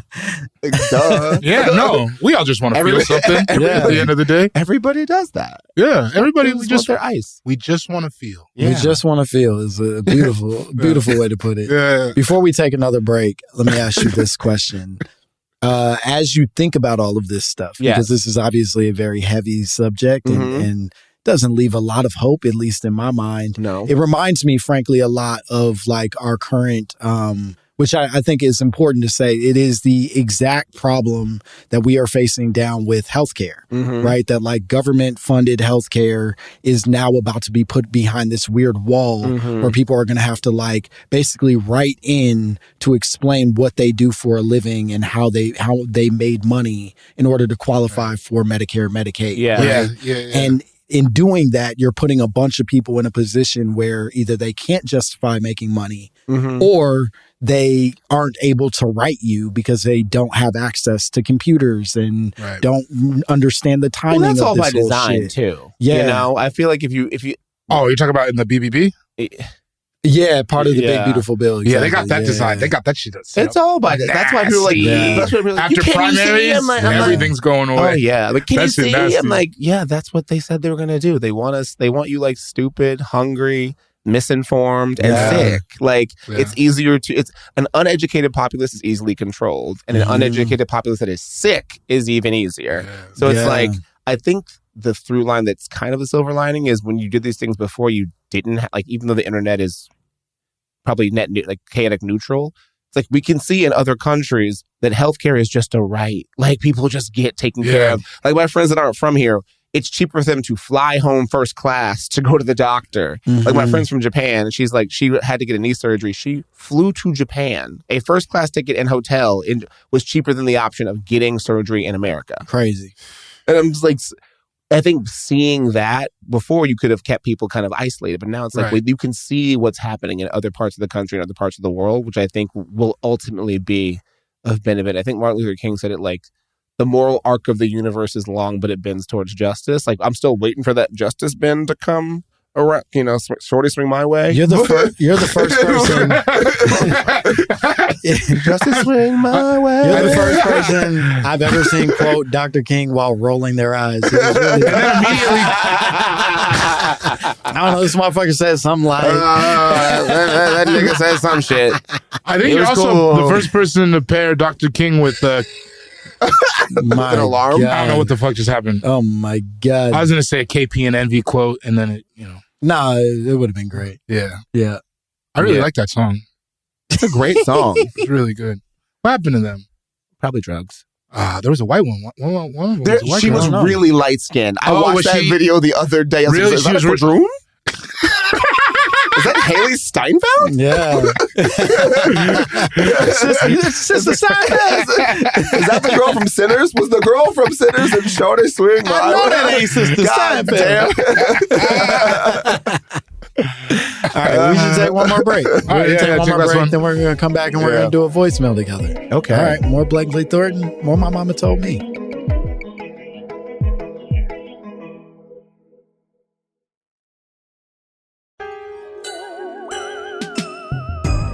Like, duh. Yeah, no, we all just want to feel something at the end of the day. Everybody does that. Yeah, everybody we just want their ice. We just want to feel. Yeah. We just want to feel is a beautiful, beautiful way to put it. Yeah. Before we take another break, let me ask you this question. As you think about all of this stuff, because this is obviously a very heavy subject and doesn't leave a lot of hope, at least in my mind. No. It reminds me, frankly, a lot of like our current, which I think is important to say, it is the exact problem that we are facing down with healthcare, right? That like government funded healthcare is now about to be put behind this weird wall where people are going to have to like basically write in to explain what they do for a living and how they made money in order to qualify for Medicare, Medicaid. Yeah. And in doing that, you're putting a bunch of people in a position where either they can't justify making money or they aren't able to write you because they don't have access to computers and don't understand the timing of this all by whole design, shit. too. Yeah. I feel like if you Oh, you're talking about in the BBB? Yeah, part of the Big Beautiful Bill. Exactly. Yeah, they got that design. They got that shit. It's all by that. That's why people are like, that's why people are like, after primaries, everything's going away. Oh yeah, like can That's you see? nasty. I'm like, yeah, that's what they said they were gonna do. They want you like stupid, hungry, misinformed, and sick. Like it's easier to. It's an uneducated populace is easily controlled, and an uneducated populace that is sick is even easier. So it's like I think the through line that's kind of the silver lining is when you did these things before, you didn't like, even though the internet is probably chaotic neutral. It's like we can see in other countries that healthcare is just a right. Like people just get taken care of. Like my friends that aren't from here, it's cheaper for them to fly home first class to go to the doctor. Like my friend's from Japan, she's like, she had to get a knee surgery. She flew to Japan. A first class ticket and hotel was cheaper than the option of getting surgery in America. Crazy. And I'm just like, I think seeing that before you could have kept people kind of isolated, but now it's like you can see what's happening in other parts of the country and other parts of the world, which I think will ultimately be of benefit. I think Martin Luther King said it like, the moral arc of the universe is long, but it bends towards justice. Like I'm still waiting for that justice bend to come around, shorty swing my way. You're the first person. Just to swing my way. You're the first person I've ever seen quote Dr. King while rolling their eyes. It was really, I don't know. This motherfucker said something like, that nigga said some shit. I think you're also the first person to pair Dr. King with my an alarm. God. I don't know what the fuck just happened. Oh my God. I was gonna say a KP and Envy quote, and then No, it would have been great. Yeah. I really like that song. It's a great song. It's really good. What happened to them? Probably drugs. There was a white one. One of them was a white She girl. was really light skinned. I watched that video the other day. I was Really? like, is that a Droom? Is that Haley Steinfeld? Yeah. Sister Steinfeld. Is that the girl from Sinners? Was the girl from Sinners and Shorty Swing? I know that ain't Sister Steinfeld. All right, we should take one more break. We're going to take one more break, then we're going to come back and we're going to do a voicemail together. Okay. All right, more Blakely Thornton, more My Momma Told Me.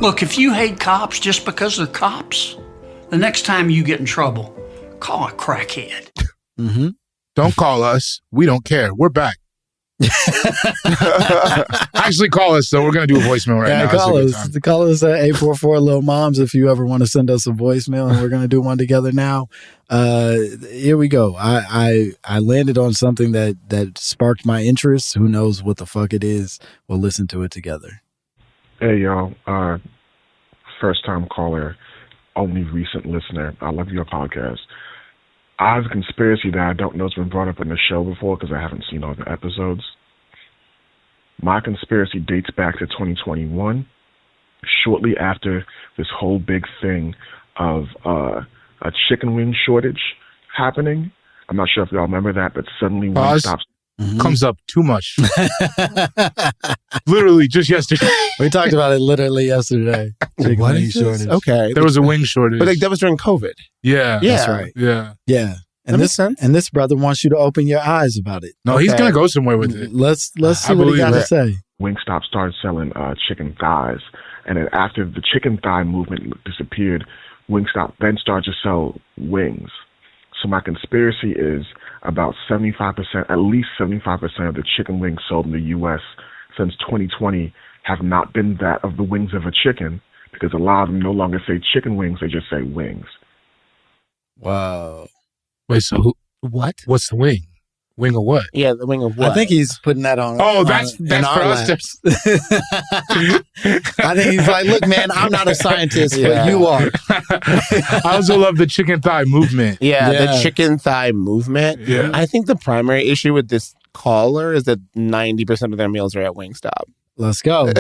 Look, if you hate cops just because they're cops, the next time you get in trouble, call a crackhead. Mm-hmm. Don't call us. We don't care. We're back. Actually, call us, though. We're going to do a voicemail right now. Call us. Call us at 844 Lil Moms if you ever want to send us a voicemail, and we're going to do one together now. Here we go. I landed on something that sparked my interest. Who knows what the fuck it is? We'll listen to it together. Hey, y'all. First time caller, only recent listener. I love your podcast. I have a conspiracy that I don't know has been brought up in the show before because I haven't seen all the episodes. My conspiracy dates back to 2021, shortly after this whole big thing of a chicken wing shortage happening. I'm not sure if y'all remember that, but suddenly Wingstop comes up too much. Literally just yesterday. We talked about it literally yesterday. Chicken What wing is this? shortage. Okay. There was a wing shortage. But that was during COVID. Yeah. That's right. Yeah. Yeah. That makes sense. And this brother wants you to open your eyes about it. No, he's going to go somewhere with it. Let's see what he got to say. Wingstop started selling chicken thighs. And then after the chicken thigh movement disappeared, Wingstop then started to sell wings. So my conspiracy is about 75%, at least 75% of the chicken wings sold in the U.S. since 2020 have not been that of the wings of a chicken, because a lot of them no longer say chicken wings, they just say wings. Wow. Wait, so what? What's the wing? Wing of what? Yeah, the wing of what? I think he's putting that on. Oh, that's in for our us. laps. I think he's like, look, man, I'm not a scientist, but you are. I also love the chicken thigh movement. Yeah, the chicken thigh movement. Yeah. I think the primary issue with this caller is that 90% of their meals are at Wingstop. Let's go.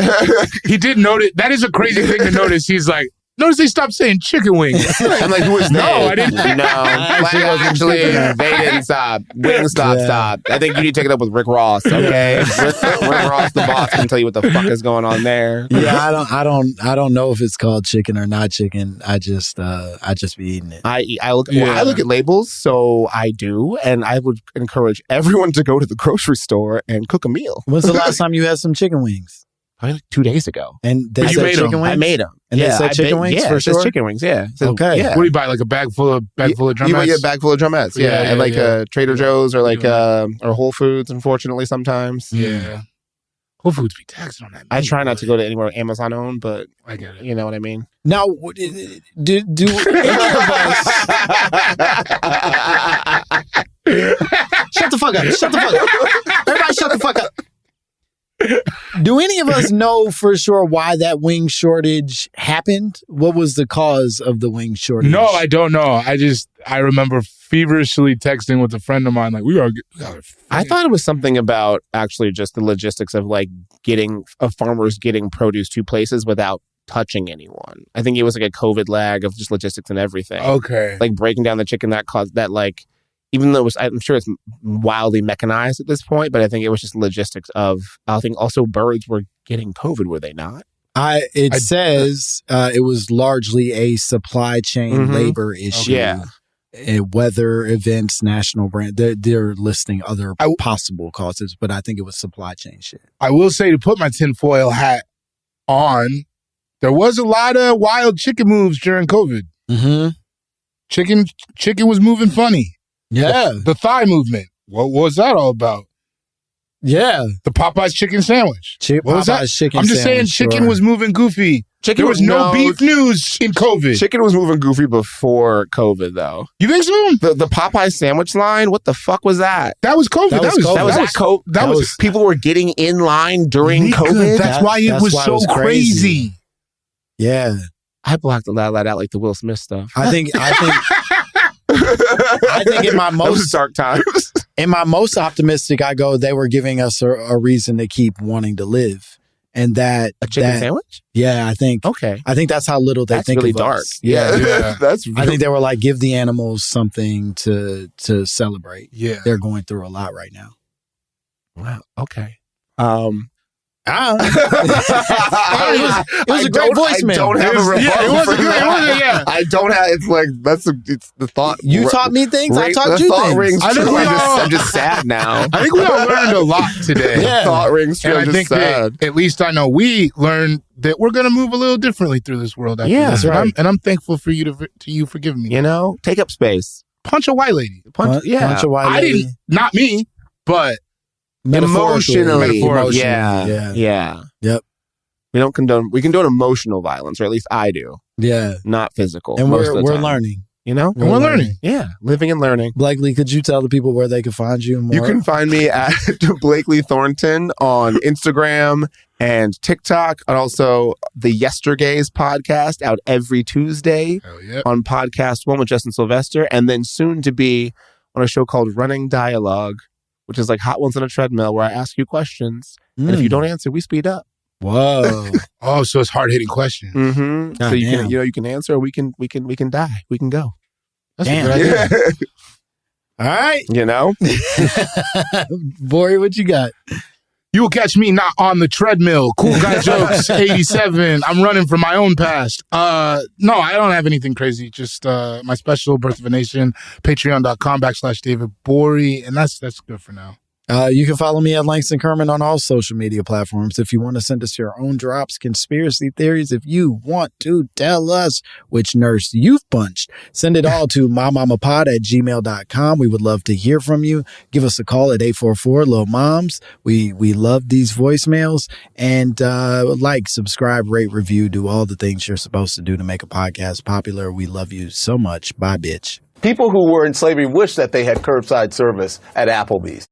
He did notice. That is a crazy thing to notice. He's like, notice they stopped saying chicken wings. I'm like, who is No, they? I didn't. No, actually, they didn't stop. Wingstop stopped. I think you need to take it up with Rick Ross. Okay, Rick Ross, the boss, can tell you what the fuck is going on there. Yeah, I don't know if it's called chicken or not chicken. I just be eating it. I look at labels, so I do, and I would encourage everyone to go to the grocery store and cook a meal. When's the last time you had some chicken wings? Probably like 2 days ago. And they You said made chicken them. wings? I made them. And they said chicken wings yeah, for it says sure? chicken wings, yeah. So, Okay. Yeah. What do you buy? Like a bag full of drumettes? You might get a bag full of drumettes, yeah. And like Trader Joe's or like or Whole Foods, unfortunately, sometimes. Yeah. Whole Foods be taxing on that. I try not to go to anywhere Amazon owned, but I get it. you know what I mean. Now, do any of us... Shut the fuck up. Shut the fuck up. Everybody shut the fuck up. Do any of us know for sure why that wing shortage happened? What was the cause of the wing shortage? No, I don't know. I remember feverishly texting with a friend of mine, like, we are. I thought it was something about actually just the logistics of like farmers getting produce to places without touching anyone. I think it was like a COVID lag of just logistics and everything. Okay. Like breaking down the chicken that caused that, like, even though I'm sure it's wildly mechanized at this point, but I think it was just logistics of, I think also birds were getting COVID, were they not? It says it was largely a supply chain labor issue. Yeah. Weather events, national brand. They're listing other possible causes, but I think it was supply chain shit. I will say, to put my tinfoil hat on, There was a lot of wild chicken moves during COVID. Mm-hmm. Chicken was moving funny. Yeah. The thigh movement. What was that all about? Yeah. The Popeye's chicken sandwich. What was that? I'm just saying chicken was moving goofy. There was no beef news in COVID. Chicken was moving goofy before COVID, though. You think so? The Popeye sandwich line? What the fuck was that? That was COVID. That was people were getting in line during COVID. That's why it was so crazy. Yeah. I blocked a lot of that out like the Will Smith stuff. I think in my most dark times. In my most optimistic, I go, they were giving us a reason to keep wanting to live. And that a chicken sandwich? Yeah, I think. Okay. I think that's how little they think really of dark. us. Yeah. That's I think they were like, give the animals something to celebrate. Yeah. They're going through a lot right now. Wow. Okay. It was a great voicemail. I don't have a rebuttal. Yeah, it wasn't good. It wasn't, yeah. I don't have. It's like it's the thought. You taught me things. I taught you thought things. Rings I think true. we all- I'm just sad now. I think we all learned a lot today. Yeah. Thought rings true. And I'm I think just sad. that at least I know we learned that we're going to move a little differently through this world. After Yeah, this. that's right. And I'm thankful for you to you forgiving me. You know, take up space. Punch a white lady. Punch a white I lady. didn't. Not me, but Emotionally. Metaphorically. Yeah. Yep. We don't condone. We condone emotional violence, or at least I do. Yeah. Not physical. And most of the we're time. learning. You know, And we're learning. Yeah, living and learning. Blakely, could you tell the people where they can find you more? You can find me at Blakely Thornton on Instagram and TikTok, and also the Yestergays podcast out every Tuesday on Podcast One with Justin Sylvester, and then soon to be on a show called Running Dialogue, which is like Hot Ones on a Treadmill, where I ask you questions, and if you don't answer, we speed up. Whoa! Oh, so it's hard hitting questions. Mm-hmm. So you can answer, or we can die, we can go. That's Damn. a good idea. All right, You know, Bori, what you got? You will catch me not on the treadmill. Cool Guy Jokes 87. I'm running from my own past. No, I don't have anything crazy. Just my special Birth of a Nation, patreon.com/David Bori. And that's good for now. You can follow me at Langston Kerman on all social media platforms. If you want to send us your own drops, conspiracy theories, if you want to tell us which nurse you've punched, send it all to mymommapod@gmail.com. We would love to hear from you. Give us a call at 844-LIL-MOMS. We love these voicemails. And like, subscribe, rate, review, do all the things you're supposed to do to make a podcast popular. We love you so much. Bye, bitch. People who were in slavery wish that they had curbside service at Applebee's.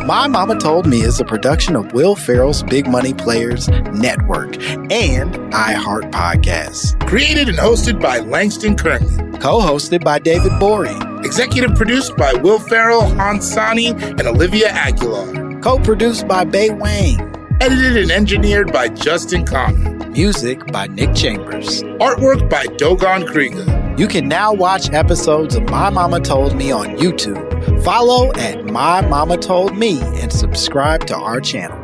My Momma Told Me is a production of Will Ferrell's Big Money Players Network and iHeart Podcasts. Created and hosted by Langston Kerman. Co-hosted by David Bori. Executive produced by Will Ferrell, Hansani, and Olivia Aguilar. Co-produced by Bay Wang. Edited and engineered by Justin Conner. Music by Nick Chambers. Artwork by Dogon Krieger. You can now watch episodes of My Momma Told Me on YouTube. Follow at My Momma Told Me and subscribe to our channel.